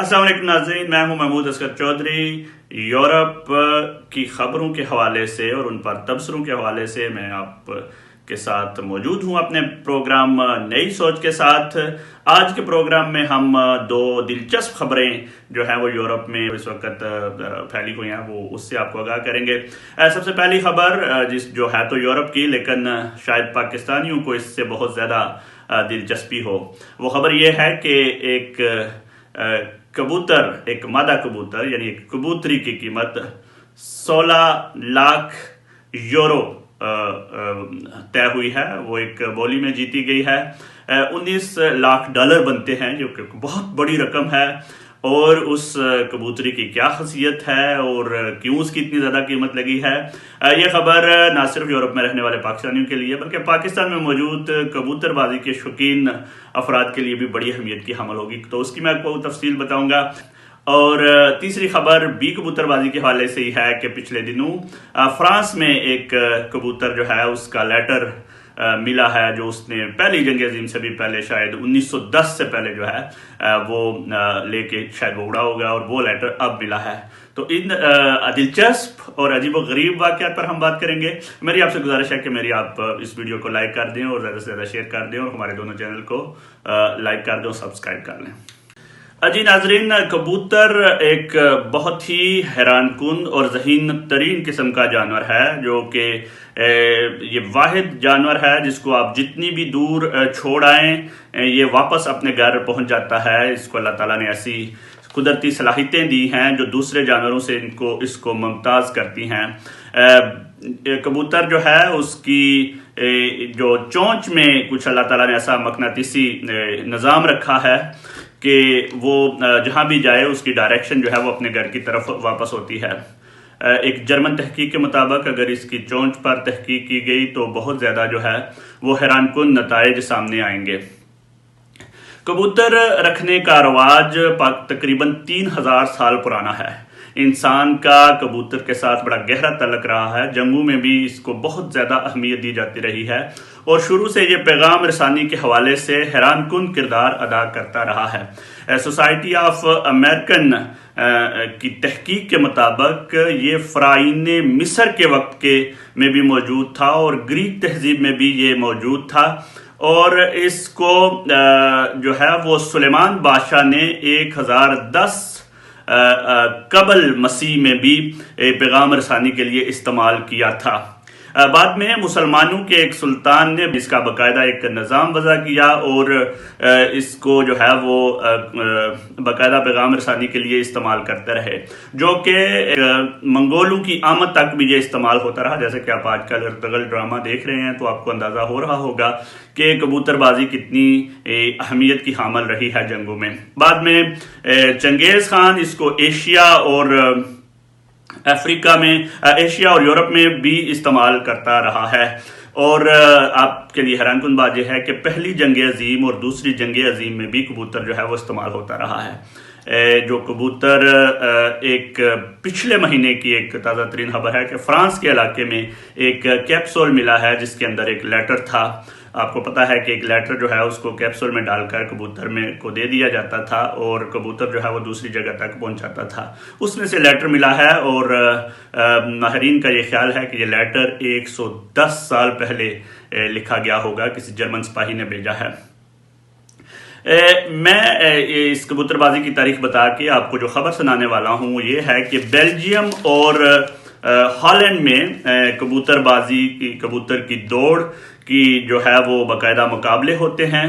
السلام علیکم ناظرین، میں ہوں محمود اصغر چودھری۔ یورپ کی خبروں کے حوالے سے اور ان پر تبصروں کے حوالے سے میں آپ کے ساتھ موجود ہوں اپنے پروگرام نئی سوچ کے ساتھ۔ آج کے پروگرام میں ہم دو دلچسپ خبریں جو ہیں وہ یورپ میں اس وقت پھیلی ہوئی ہیں وہ اس سے آپ کو آگاہ کریں گے۔ سب سے پہلی خبر جو ہے تو یورپ کی، لیکن شاید پاکستانیوں کو اس سے بہت زیادہ دلچسپی ہو۔ وہ خبر یہ ہے کہ ایک کبوتر، ایک مادہ کبوتر یعنی ایک کبوتری کی قیمت 16 لاکھ یورو طے ہوئی ہے، وہ ایک بولی میں جیتی گئی ہے۔ 19 لاکھ ڈالر بنتے ہیں، جو کہ بہت بڑی رقم ہے۔ اور اس کبوتری کی کیا خاصیت ہے اور کیوں اس کی اتنی زیادہ قیمت لگی ہے، یہ خبر نہ صرف یورپ میں رہنے والے پاکستانیوں کے لیے بلکہ پاکستان میں موجود کبوتر بازی کے شوقین افراد کے لیے بھی بڑی اہمیت کی حامل ہوگی، تو اس کی میں آپ کو تفصیل بتاؤں گا۔ اور تیسری خبر بھی کبوتر بازی کے حوالے سے ہی ہے کہ پچھلے دنوں فرانس میں ایک کبوتر جو ہے اس کا لیٹر ملا ہے، جو اس نے پہلی جنگ عظیم سے بھی پہلے، شاید 1910 سے پہلے جو ہے وہ لے کے شاید وہ اڑا ہوگا، اور وہ لیٹر اب ملا ہے۔ تو ان دلچسپ اور عجیب و غریب واقعات پر ہم بات کریں گے۔ میری آپ سے گزارش ہے کہ میری آپ اس ویڈیو کو لائک کر دیں اور زیادہ سے زیادہ شیئر کر دیں، اور ہمارے دونوں چینل کو لائک کر دیں اور سبسکرائب کر لیں۔ جی ناظرین، کبوتر ایک بہت ہی حیران کن اور ذہین ترین قسم کا جانور ہے، جو کہ یہ واحد جانور ہے جس کو آپ جتنی بھی دور چھوڑ آئیں یہ واپس اپنے گھر پہنچ جاتا ہے۔ اس کو اللہ تعالیٰ نے ایسی قدرتی صلاحیتیں دی ہیں جو دوسرے جانوروں سے اس کو ممتاز کرتی ہیں۔ کبوتر جو ہے اس کی جو چونچ میں کچھ اللہ تعالیٰ نے ایسا مقناطیسی نظام رکھا ہے کہ وہ جہاں بھی جائے اس کی ڈائریکشن جو ہے وہ اپنے گھر کی طرف واپس ہوتی ہے۔ ایک جرمن تحقیق کے مطابق اگر اس کی چونچ پر تحقیق کی گئی تو بہت زیادہ جو ہے وہ حیران کن نتائج سامنے آئیں گے۔ کبوتر رکھنے کا رواج تقریباً 3000 سال پرانا ہے۔ انسان کا کبوتر کے ساتھ بڑا گہرا تعلق رہا ہے، جنگوں میں بھی اس کو بہت زیادہ اہمیت دی جاتی رہی ہے، اور شروع سے یہ پیغام رسانی کے حوالے سے حیران کن کردار ادا کرتا رہا ہے۔ سوسائٹی آف امریکن کی تحقیق کے مطابق یہ فرعون مصر کے وقت میں بھی موجود تھا، اور گریک تہذیب میں بھی یہ موجود تھا، اور اس کو جو ہے وہ سلیمان بادشاہ نے 1010 قبل مسیح میں بھی پیغام رسانی کے لیے استعمال کیا تھا۔ بعد میں مسلمانوں کے ایک سلطان نے اس کا باقاعدہ ایک نظام وضع کیا، اور اس کو جو ہے وہ باقاعدہ پیغام رسانی کے لیے استعمال کرتے رہے، جو کہ منگولوں کی آمد تک بھی یہ استعمال ہوتا رہا۔ جیسے کہ آپ آج کل ارطغرل ڈرامہ دیکھ رہے ہیں تو آپ کو اندازہ ہو رہا ہوگا کہ کبوتر بازی کتنی اہمیت کی حامل رہی ہے جنگوں میں۔ بعد میں چنگیز خان اس کو ایشیا اور افریقہ میں، ایشیا اور یورپ میں بھی استعمال کرتا رہا ہے۔ اور آپ کے لیے حیران کن بات یہ ہے کہ پہلی جنگ عظیم اور دوسری جنگ عظیم میں بھی کبوتر جو ہے وہ استعمال ہوتا رہا ہے۔ جو کبوتر ایک پچھلے مہینے کی ایک تازہ ترین خبر ہے کہ فرانس کے علاقے میں ایک کیپسول ملا ہے جس کے اندر ایک لیٹر تھا۔ آپ کو پتا ہے کہ ایک لیٹر جو ہے اس کو کیپسول میں ڈال کر کبوتر میں کو دے دیا جاتا تھا، اور کبوتر جو ہے وہ دوسری جگہ تک پہنچاتا تھا۔ اس میں سے لیٹر ملا ہے، اور ماہرین کا یہ خیال ہے کہ یہ لیٹر 110 سال پہلے لکھا گیا ہوگا، کسی جرمن سپاہی نے بھیجا ہے۔ میں اس کبوتر بازی کی تاریخ بتا کے آپ کو جو خبر سنانے والا ہوں وہ یہ ہے کہ بیلجیم اور ہالینڈ میں کبوتر بازی کی، کبوتر کی دوڑ کی جو ہے وہ باقاعدہ مقابلے ہوتے ہیں،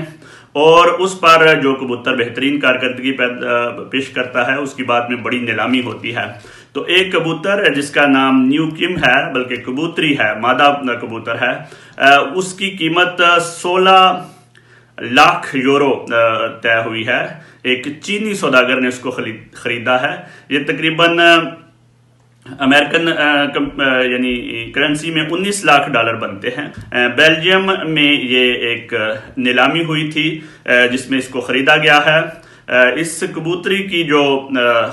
اور اس پر جو کبوتر بہترین کارکردگی پیش کرتا ہے اس کی بعد میں بڑی نیلامی ہوتی ہے۔ تو ایک کبوتر جس کا نام نیو کم ہے، بلکہ کبوتری ہے، مادہ کبوتر ہے، اس کی قیمت 16 لاکھ یورو طے ہوئی ہے۔ ایک چینی سوداگر نے اس کو خریدا ہے۔ یہ تقریباً امریکن یعنی کرنسی میں 19 لاکھ ڈالر بنتے ہیں۔ بیلجیم میں یہ ایک نیلامی ہوئی تھی جس میں اس کو خریدا گیا ہے۔ اس کبوتری کی جو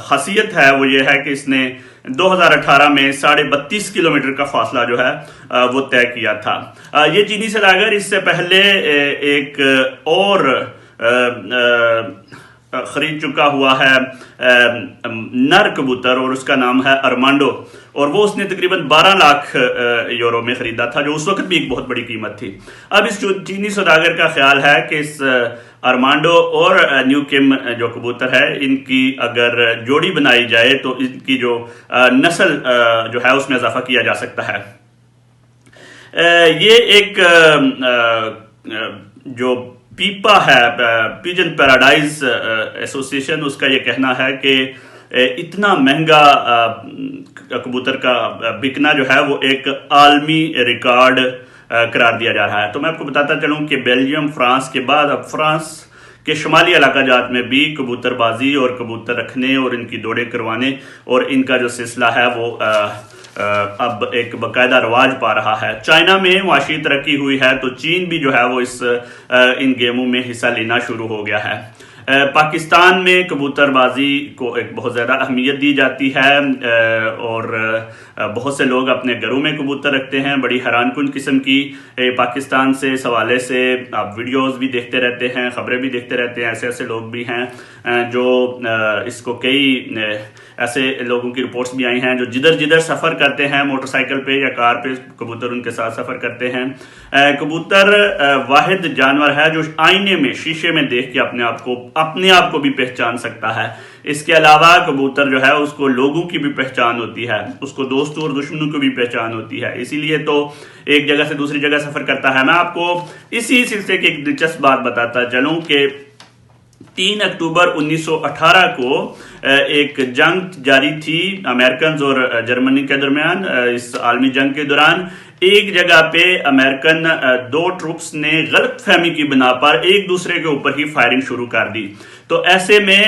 خاصیت ہے وہ یہ ہے کہ اس نے 2018 میں 32.5 کلومیٹر کا فاصلہ جو ہے وہ طے کیا تھا۔ یہ چینی سوداگر اس سے پہلے ایک اور خرید چکا ہوا ہے نر کبوتر، اور اس کا نام ہے ارمانڈو، اور وہ اس نے تقریباً 12 لاکھ یورو میں خریدا تھا، جو اس وقت بھی ایک بہت بڑی قیمت تھی۔ اب اس چینی سوداگر کا خیال ہے کہ اس ارمانڈو اور نیو کم جو کبوتر ہے، ان کی اگر جوڑی بنائی جائے تو ان کی جو نسل جو ہے اس میں اضافہ کیا جا سکتا ہے۔ یہ ایک جو پیپا ہے، پیجن پیراڈائز ایسوسی ایشن، اس کا یہ کہنا ہے کہ اتنا مہنگا کبوتر کا بکنا جو ہے وہ ایک عالمی ریکارڈ قرار دیا جا رہا ہے۔ تو میں آپ کو بتاتا چلوں کہ بیلجیم، فرانس کے بعد اب فرانس کے شمالی علاقہ جات میں بھی کبوتر بازی اور کبوتر رکھنے اور ان کی دوڑیں کروانے اور ان کا جو سلسلہ ہے وہ اب ایک باقاعدہ رواج پا رہا ہے۔ چائنا میں معاشی ترقی ہوئی ہے تو چین بھی جو ہے وہ ان گیموں میں حصہ لینا شروع ہو گیا ہے۔ پاکستان میں کبوتر بازی کو ایک بہت زیادہ اہمیت دی جاتی ہے، اور بہت سے لوگ اپنے گھروں میں کبوتر رکھتے ہیں۔ بڑی حیران کن قسم کی پاکستان سے اس حوالے سے آپ ویڈیوز بھی دیکھتے رہتے ہیں، خبریں بھی دیکھتے رہتے ہیں۔ ایسے لوگ بھی ہیں جو اس کو کئی ایسے لوگوں کی رپورٹس بھی آئی ہیں جو جدھر سفر کرتے ہیں موٹر سائیکل پہ یا کار پہ، کبوتر ان کے ساتھ سفر کرتے ہیں۔ کبوتر واحد جانور ہے جو آئینے میں، شیشے میں دیکھ کے اپنے آپ کو بھی پہچان سکتا ہے۔ اس کے علاوہ کبوتر جو ہے اس کو لوگوں کی بھی پہچان ہوتی ہے، اس کو دوستوں اور دشمنوں کی بھی پہچان ہوتی ہے، اسی لیے تو ایک جگہ سے دوسری جگہ سفر کرتا ہے۔ میں آپ کو اسی سلسلے کی ایک دلچسپ بات بتاتا چلوں کہ 3 اکتوبر 1918 کو ایک جنگ جاری تھی امریکنز اور جرمنی کے درمیان۔ اس عالمی جنگ کے دوران ایک جگہ پہ امریکن 2 ٹروپس نے غلط فہمی کی بنا پر ایک دوسرے کے اوپر ہی فائرنگ شروع کر دی۔ تو ایسے میں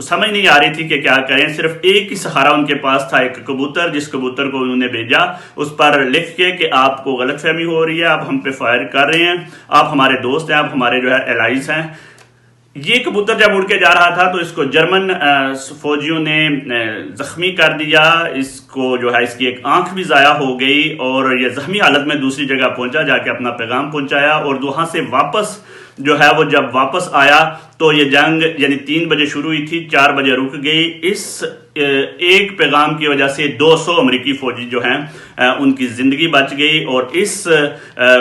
سمجھ نہیں آ رہی تھی کہ کیا کریں، صرف ایک ہی سہارا ان کے پاس تھا، ایک کبوتر، جس کبوتر کو انہوں نے بھیجا اس پر لکھ کے کہ آپ کو غلط فہمی ہو رہی ہے، آپ ہم پہ فائر کر رہے ہیں، آپ ہمارے دوست ہیں، آپ ہمارے جو ہے الائز ہیں۔ یہ کبوتر جب اڑ کے جا رہا تھا تو اس کو جرمن فوجیوں نے زخمی کر دیا، اس کو جو ہے اس کی ایک آنکھ بھی ضائع ہو گئی، اور یہ زخمی حالت میں دوسری جگہ پہنچا، جا کے اپنا پیغام پہنچایا، اور وہاں سے واپس جو ہے وہ جب واپس آیا تو یہ جنگ یعنی 3 بجے شروع ہوئی تھی، 4 بجے رک گئی۔ اس ایک پیغام کی وجہ سے 200 امریکی فوجی جو ہیں ان کی زندگی بچ گئی، اور اس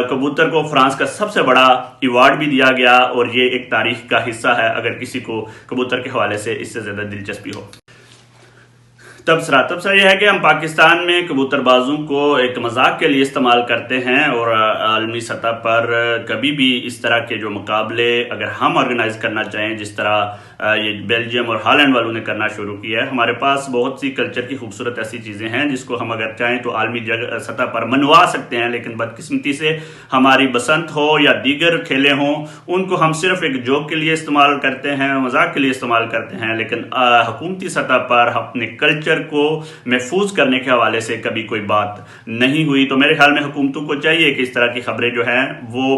کبوتر کو فرانس کا سب سے بڑا ایوارڈ بھی دیا گیا، اور یہ ایک تاریخ کا حصہ ہے اگر کسی کو کبوتر کے حوالے سے اس سے زیادہ دلچسپی ہو۔ تبصرہ یہ ہے کہ ہم پاکستان میں کبوتر بازوں کو ایک مذاق کے لیے استعمال کرتے ہیں، اور عالمی سطح پر کبھی بھی اس طرح کے جو مقابلے اگر ہم آرگنائز کرنا چاہیں، جس طرح یہ بیلجیم اور ہالینڈ والوں نے کرنا شروع کیا ہے، ہمارے پاس بہت سی کلچر کی خوبصورت ایسی چیزیں ہیں جس کو ہم اگر چاہیں تو عالمی سطح پر منوا سکتے ہیں، لیکن بدقسمتی سے ہماری بسنت ہو یا دیگر کھیلیں ہوں، ان کو ہم صرف ایک جوک کے لیے استعمال کرتے ہیں، مذاق کے لیے استعمال کرتے ہیں، لیکن حکومتی سطح پر اپنے کلچر کو محفوظ کرنے کے حوالے سے کبھی کوئی بات نہیں ہوئی۔ تو میرے خیال میں حکومتوں کو چاہیے کہ اس طرح کی خبریں جو ہیں وہ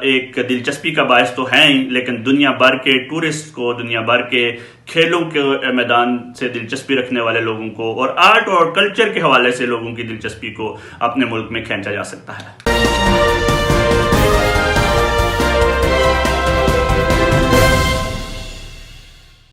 ایک دلچسپی کا باعث تو ہیں، لیکن دنیا بھر کے ٹورسٹ کو، دنیا بھر کے کھیلوں کے میدان سے دلچسپی رکھنے والے لوگوں کو اور آرٹ اور کلچر کے حوالے سے لوگوں کی دلچسپی کو اپنے ملک میں کھینچا جا سکتا ہے۔